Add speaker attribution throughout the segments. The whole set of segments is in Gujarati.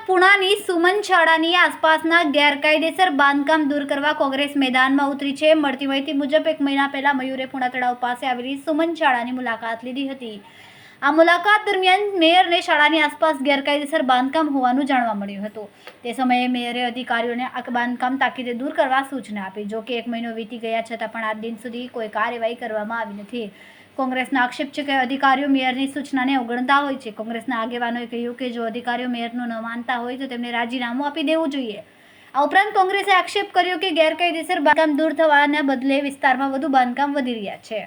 Speaker 1: પુણાની સુમન શાળાની આસપાસના ગેરકાયદેસર બાંધકામ દૂર કરવા કોંગ્રેસ મેદાનમાં ઉતરી છે। મળતી માહિતી મુજબ 1 મહિના પહેલા મયુરે પુણા તળાવ પાસે આવેલી સુમન શાળાની મુલાકાત લીધી હતી। આ મુલાકાત દરમિયાન મેયરને શાળાની આસપાસ ગેરકાયદેસર બાંધકામ હોવાનું જાણવા મળ્યું હતું। તે સમયે મેયરે અધિકારીઓને આ બાંધકામ તાકીદે દૂર કરવા સૂચના આપી। જો કે 1 મહિનો વીતી ગયા છતાં પણ આજ દિન સુધી કોઈ કાર્યવાહી કરવામાં આવી નથી। કોંગ્રેસના આક્ષેપ છે કે અધિકારીઓ મેયરની સૂચનાને અવગણતા હોય છે। કોંગ્રેસના આગેવાનોએ કહ્યું કે જો અધિકારીઓ મેયરનું ન માનતા હોય તો તેમને રાજીનામું આપી દેવું જોઈએ। આ ઉપરાંત કોંગ્રેસે આક્ષેપ કર્યો કે ગેરકાયદેસર બાંધકામ દૂર થવાના બદલે વિસ્તારમાં વધુ બાંધકામ વધી રહ્યા છે।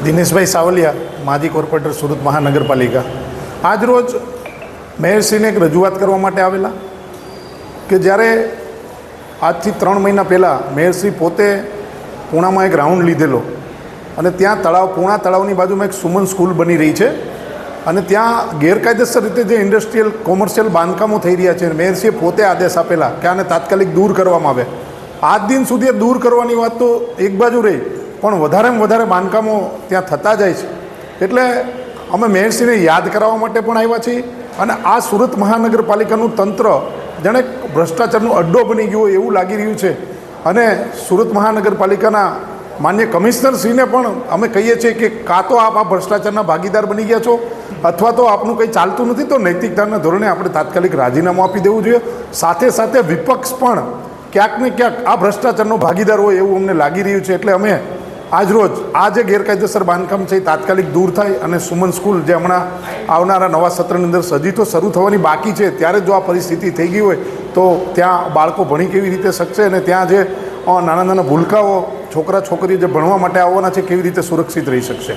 Speaker 2: દિનેશભાઈ સાવલિયા, માજી કોર્પોરેટર, સુરત મહાનગરપાલિકા। આજ રોજ મેયરશ્રીને એક રજૂઆત કરવા માટે આવેલા કે જ્યારે આજથી 3 મહિના પહેલાં મેયરશ્રી પોતે પૂણામાં એક રાઉન્ડ લીધેલો અને ત્યાં પૂણા તળાવની બાજુમાં એક સુમન સ્કૂલ બની રહી છે અને ત્યાં ગેરકાયદેસર રીતે જે ઇન્ડસ્ટ્રીયલ કોમર્શિયલ બાંધકામો થઈ રહ્યા છે, મેયરશ્રીએ પોતે આદેશ આપેલા કે આને તાત્કાલિક દૂર કરવામાં આવે। આજ દિન સુધી દૂર કરવાની વાત તો એક બાજુ રહી, પણ વધારેમાં વધારે બાંધકામો ત્યાં થતા જાય છે। એટલે અમે મેયરશ્રીને યાદ કરાવવા માટે પણ આવ્યા છીએ અને આ સુરત મહાનગરપાલિકાનું તંત્ર જાણે ભ્રષ્ટાચારનો અડ્ડો બની ગયો એવું લાગી રહ્યું છે અને સુરત મહાનગરપાલિકાના માન્ય કમિશનરશ્રીને પણ અમે કહીએ છીએ કે કાં તો આપ આ ભ્રષ્ટાચારના ભાગીદાર બની ગયા છો અથવા તો આપનું કંઈ ચાલતું નથી, તો નૈતિકતાના ધોરણે આપણે તાત્કાલિક રાજીનામું આપી દેવું જોઈએ। સાથે સાથે વિપક્ષ પણ ક્યાંક ને ક્યાંક આ ભ્રષ્ટાચારનો ભાગીદાર હોય એવું અમને લાગી રહ્યું છે। એટલે અમે આજરોજ આ જે ગેરકાયદેસર બાંધકામ છે એ તાત્કાલિક દૂર થાય અને સુમન સ્કૂલ જે હમણાં આવનારા નવા સત્રની અંદર હજી તો શરૂ થવાની બાકી છે, ત્યારે જો આ પરિસ્થિતિ થઈ ગઈ હોય તો ત્યાં બાળકો ભણી કેવી રીતે શકશે અને ત્યાં જે નાના નાના ભૂલકાઓ છોકરા છોકરીઓ જે ભણવા માટે આવવાના છે કેવી રીતે સુરક્ષિત રહી શકશે।